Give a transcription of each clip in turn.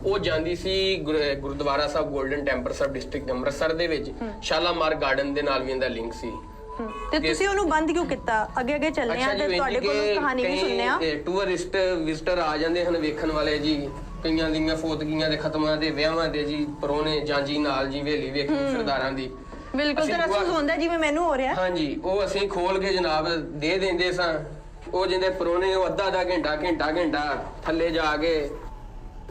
ਉਹ ਜਾਂਦੀ ਸੀ ਗੁਰਦੁਆਰਾ ਸਾਹਿਬ golden temple ਸਾਹਿਬ district Amritsar ਦੇ ਵਿੱਚ ਸ਼ਾਲਾਮਾਰ ਗਾਰਡਨ ਦੇ ਨਾਲ ਵੀ ਇਹਦਾ ਲਿੰਕ ਸੀ। ਤੇ ਤੁਸੀਂ ਉਹਨੂੰ ਬੰਦ ਕਿਉਂ ਕੀਤਾ? ਅੱਗੇ ਚੱਲਨੇ ਆ ਤੇ ਤੁਹਾਡੇ ਕੋਲ ਕਹਾਣੀ ਵੀ ਸੁਣਨੇ ਆ। ਟੂਰਿਸਟ ਵਿਜ਼ਟਰ ਆ ਜਾਂਦੇ ਹਨ ਵੇਖਣ ਵਾਲੇ ਜੀ, ਕਈਆਂ ਦੀਆਂ ਫੋਤਗੀਆਂ ਦੇ ਖਤਮਾਂ ਦੇ ਵਿਆਹਾਂ ਦੇ ਜੀ, ਪਰੋਣੇ ਜਾਂਜੀ ਨਾਲ ਜੀ ਹਵੇਲੀ ਵੇਖੀ ਸਰਦਾਰਾਂ ਦੀ। ਬਿਲਕੁਲ ਤੇ ਰਸੂਸ ਹੁੰਦਾ ਜਿਵੇਂ ਮੈਨੂੰ ਹੋ ਰਿਹਾ। ਹਾਂਜੀ, ਉਹ ਅਸੀਂ ਖੋਲ ਕੇ ਜਨਾਬ ਦੇ ਦਿੰਦੇ ਸਾਂ। ਉਹ ਜਿੰਦੇ ਪਰੋਣੇ ਉਹ ਅੱਧਾ ਘੰਟਾ ਥੱਲੇ ਜਾ ਕੇ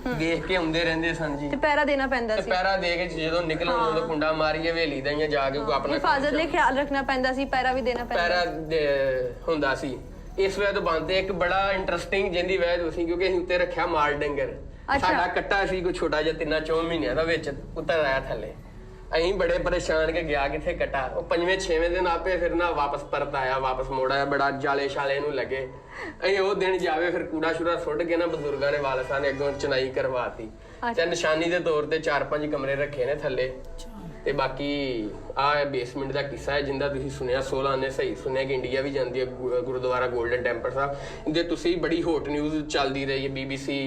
ਦੇਖ ਕੇ ਆਉਂਦੇ ਰਹਿੰਦੇ ਸਨ ਜੀ। ਤੇ ਪੈਰਾ ਦੇਣਾ ਪੈਂਦਾ ਸੀ। ਪੈਰਾ ਦੇ ਕੇ ਜਦੋਂ ਨਿਕਲਣ ਉਦੋਂ ਕੁੰਡਾ ਮਾਰੀਏ ਹਵੇਲੀ ਦਾ ਹੀ ਜਾ ਕੇ ਕੋਈ ਆਪਣਾ ਹਿਫਾਜ਼ਤ ਲਈ ਖਿਆਲ ਰੱਖਣਾ ਪੈਂਦਾ ਸੀ, ਪੈਰਾ ਵੀ ਦੇਣਾ ਪੈਂਦਾ। ਪੈਰਾ ਹੁੰਦਾ ਸੀ। ਇਸ ਵੇਲੇ ਤੋਂ ਬੰਦੇ ਇੱਕ ਬੜਾ ਇੰਟਰਸਟਿੰਗ ਜਿੰਦੀ ਵੈਦ ਤੁਸੀਂ, ਕਿਉਂਕਿ ਅਸੀਂ ਉੱਤੇ ਰੱਖਿਆ ਮਾਲ ਡੰਗਰ। ਸਾਡਾ ਕੱਟਾ ਸੀ ਕੋਈ ਛੋਟਾ ਜਿਹਾ 3-4 ਮਹੀਨਿਆਂ ਦਾ, ਵਿੱਚ ਉਤਰ ਆਇਆ ਥੱਲੇ। ਅਸੀਂ ਬੜੇ ਪਰੇਸ਼ਾਨ ਕੇ ਗਿਆ ਕਿੱਥੇ ਕੱਟਾ। ਉਹ 5ਵੇਂ-6ਵੇਂ ਦਿਨ ਆਪੇ ਫਿਰ ਨਾ ਵਾਪਸ ਪਰਤ ਆਇਆ, ਵਾਪਸ ਮੋੜ ਆਇਆ। ਬੜਾ ਜਾਲੇ ਛਾਲੇ ਨੂੰ ਲੱਗੇ। ਅਸੀਂ ਉਹ ਦਿਨ ਜਾਵੇ ਫਿਰ ਕੂੜਾ ਸ਼ੂੜਾ ਸੁੱਟ ਕੇ ਨਾ ਬਜ਼ੁਰਗਾਂ ਨੇ ਵਾਲਸਾਂ ਨੇ ਅੱਗੋਂ ਚਨਾਈ ਕਰਵਾਤੀ ਤੇ ਨਿਸ਼ਾਨੀ ਦੇ ਤੌਰ ਤੇ 4-5 ਕਮਰੇ ਰੱਖੇ ਨੇ ਥੱਲੇ। ਤੇ ਬਾਕੀ ਆ ਬੇਸਮੈਂਟ ਦਾ ਕਿੱਸਾ ਹੈ ਜਿੰਦਾ ਤੁਸੀਂ ਸੁਣਿਆ। 16 ਨੇ ਸਹੀ ਸੁਣਿਆ ਕਿ ਇੰਡੀਆ ਵੀ ਜਾਂਦੀ ਹੈ ਗੁਰਦੁਆਰਾ ਗੋਲਡਨ ਟੈਂਪਲ ਸਾਹਿਬ। ਇਹਦੇ ਤੁਸੀਂ ਬੜੀ ਹੌਟ ਨਿਊਜ਼ ਚੱਲਦੀ ਰਹੀ ਹੈ। BBC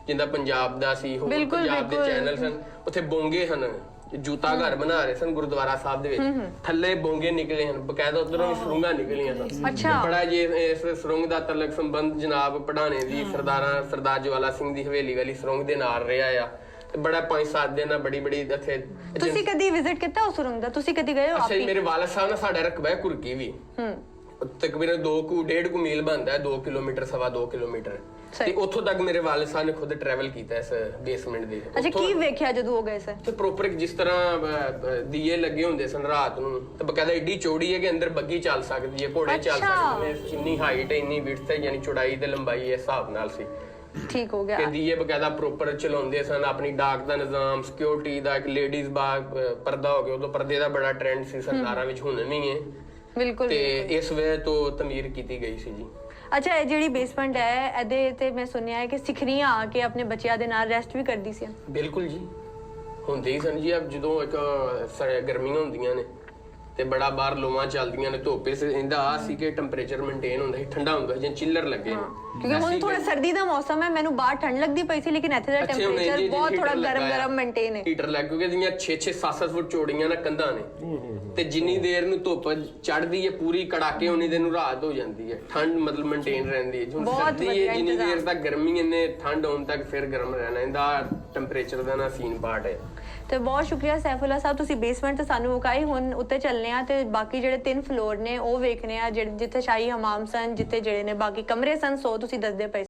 ਜਿੰਦਾ ਪੰਜਾਬ ਦਾ ਸੀ, ਹੋਰ ਪੰਜਾਬ ਦੇ ਚੈਨਲ ਸਨ। ਉੱਥੇ ਬੋਂਗੇ ਹਨ, ਜੂਤਾ ਘਰ ਬਣਾ ਰਹੇ ਸਨ ਗੁਰਦੁਆਰਾ ਸਾਹਿਬ ਦੇ ਵਿੱਚ। ਥੱਲੇ ਬੋਂਗੇ ਨਿਕਲੇ ਹਨ, ਬਕਾਇਦਾ ਉਧਰੋਂ ਸੁਰੰਗਾਂ ਨਿਕਲੀਆਂ ਸਨ। ਬੜਾ ਜੇ ਇਸ ਸੁਰੰਗ ਦਾ ਤਲਕ ਸੰਬੰਧ ਜਨਾਬ ਪੜਾਣੇ ਦੀ ਸਰਦਾਰ ਜਵਾਲਾ ਸਿੰਘ ਦੀ ਹਵੇਲੀ ਵਾਲੀ ਸੁਰੰਗ ਦੇ ਨਾਲ ਰਿਹਾ ਆ। ਤੇ ਬੜਾ 5-7 ਦਿਨ ਬੜੀ ਇੱਥੇ। ਤੁਸੀਂ ਕਦੀ ਵਿਜ਼ਿਟ ਕੀਤਾ ਉਸ ਸੁਰੰਗ ਦਾ? ਤੁਸੀਂ ਕਦੀ ਗਏ ਹੋ? ਅੱਛਾ, ਮੇਰੇ ਵਾਲਦ ਸਾਹਿਬ ਨਾਲ ਸਾਡਾ ਰਕਬਾ ਹੈ ਕੁਰਕੀ ਵੀ। ਤਕਰੀਬਨ 2.5 ਮੀਲ ਬਣਦਾ ਹੈ, 2 ਕਿਲੋਮੀਟਰ 2.25 ਕਿਲੋਮੀਟਰ। ਤੇ ਉੱਥੋਂ ਤੱਕ ਮੇਰੇ ਵਾਲਿਦ ਸਾਹਿਬ ਨੇ ਖੁਦ ਟਰੈਵਲ ਕੀਤਾ ਇਸ ਬੇਸਮੈਂਟ ਦੇ। ਅੱਛਾ, ਕੀ ਵੇਖਿਆ ਜਦੋਂ ਹੋ ਗਏ ਸਰ? ਤੇ ਪ੍ਰੋਪਰ ਜਿਸ ਤਰ੍ਹਾਂ ਦੀਏ ਲੱਗੇ ਹੁੰਦੇ ਸਨ ਰਾਤ ਨੂੰ, ਤੇ ਬਕਾਇਦਾ ਏਡੀ ਚੌੜੀ ਹੈ ਕਿ ਅੰਦਰ ਬੱਗੀ ਚੱਲ ਸਕਦੀ ਹੈ, ਘੋੜੇ ਚੱਲ ਸਕਦੇ ਨੇ। ਇੰਨੀ ਹਾਈਟ ਹੈ, ਇੰਨੀ ਵਿਡਥ ਹੈ, ਯਾਨੀ ਚੌੜਾਈ ਤੇ ਲੰਬਾਈ ਇਸ ਹਿਸਾਬ ਨਾਲ ਸੀ। ਠੀਕ ਹੋ ਗਿਆ। ਤੇ ਦੀਏ ਬਕਾਇਦਾ ਪ੍ਰੋਪਰ ਚਲਾਉਂਦੇ ਸਨ। ਆਪਣੀ ਡਾਕ ਦਾ ਨਿਜ਼ਾਮ, ਸਿਕਿਉਰਿਟੀ ਦਾ, ਇੱਕ ਲੇਡੀਜ਼ ਬਾਗ ਪਰਦਾ ਹੋ ਗਿਆ। ਉਦੋਂ ਪਰਦੇ ਦਾ ਬੜਾ ਟ੍ਰੈਂਡ ਸੀ ਸਰਦਾਰਾਂ ਵਿੱਚ, ਹੁਣ ਨਹੀਂ ਹੈ। ਬਿਲਕੁਲ। ਤੇ ਇਸ ਵੇਲੇ ਤੋਂ ਤਮੀਰ ਕੀਤੀ ਗਈ ਸੀ ਜੀ। ਅੱਛਾ, ਇਹ ਜਿਹੜੀ ਬੇਸਮੈਂਟ ਹੈ ਇਹਦੇ ਤੇ ਮੈਂ ਸੁਣਿਆ ਹੈ ਕਿ ਸਿੱਖਣੀਆਂ ਆ ਕੇ ਆਪਣੇ ਬੱਚਿਆਂ ਦੇ ਨਾਲ ਰੈਸਟ ਵੀ ਕਰਦੀ ਸੀ। ਬਿਲਕੁਲ ਜੀ, ਹੁੰਦੇ ਹੀ ਸਨ ਜੀ। ਜਦੋਂ ਇੱਕ ਗਰਮੀਆਂ ਹੁੰਦੀਆਂ ਨੇ ਤੇ ਬੜਾ ਬਾਹਰ ਲੋਆਂ ਚੱਲਦੀਆਂ ਨੇ, ਧੁੱਪੇ ਇਹਦਾ ਆ ਸੀ ਕਿ ਟੈਂਪਰੇਚਰ ਮੇਨਟੇਨ ਹੁੰਦਾ ਸੀ, ਠੰਡਾ ਹੁੰਦਾ ਸੀ, ਜਿਵੇਂ ਚਿੱਲਰ ਲੱਗੇ ਨੇ। ਕਿਉਂਕਿ ਹੁਣ ਥੋੜਾ ਸਰਦੀ ਦਾ ਮੌਸਮ ਹੈ, ਮੈਨੂੰ ਬਾਹਰ ਠੰਡ ਲੱਗਦੀ ਪਈ ਸੀ, ਲੇਕਿਨ ਇੱਥੇ ਦਾ ਟੈਂਪਰੇਚਰ ਬਹੁਤ ਥੋੜਾ ਗਰਮ ਮੇਨਟੇਨ ਹੈ। ਹੀਟਰ ਲੱਗ, ਕਿਉਂਕਿ ਜਿਹੀਆਂ 6-6 7-7 ਫੁੱਟ ਚੌੜੀਆਂ ਨਾ ਕੰਧਾਂ ਨੇ, ਤੇ ਜਿੰਨੀ ਦੇਰ ਨੂੰ ਧੁੱਪ ਚੜ੍ਹਦੀ ਹੈ ਪੂਰੀ ਕੜਾਕੇ ਉਨੀ ਦੇਰ ਨੂੰ ਰਾਤ ਹੋ ਜਾਂਦੀ ਹੈ। ਠੰਡ ਮਤਲਬ ਮੇਨਟੇਨ ਰਹਿੰਦੀ ਹੈ। ਹੁਣ ਸਰਦੀ ਹੈ, ਜਿੰਨੀ ਦੇਰ ਤੱਕ ਗਰਮੀ ਇਹਨੇ ਠੰਡ ਹੋਣ ਤੱਕ ਫਿਰ ਗਰਮ ਰਹਿਣਾ। ਇਹਦਾ ਟੈਂਪਰੇਚਰ ਦਾ ਨਾ ਸੀਨ ਪਾਰਟ ਹੈ। ਤੇ ਬਹੁਤ ਸ਼ੁਕਰੀਆ ਸੈਫੁੱਲਾ ਸਾਹਿਬ, ਤੁਸੀਂ ਬੇਸਮੈਂਟ ਤੇ ਸਾਨੂੰ ਵਿਖਾਈ। ਹੁਣ ਉੱਤੇ ਚੱਲਨੇ ਆ ਤੇ ਬਾਕੀ ਜਿਹੜੇ 3 ਫਲੋਰ ਨੇ ਉਹ ਵੇਖਨੇ ਆ, ਜਿੱਥੇ ਸ਼ਾਹੀ ਹਮਾਮ ਸਨ, ਜਿੱਥੇ ਜਿਹੜੇ ਨੇ ਬਾਕੀ ਕਮਰੇ ਸਨ, ਸੋ ਤੁਸੀਂ ਦੱਸਦੇ ਪਏ।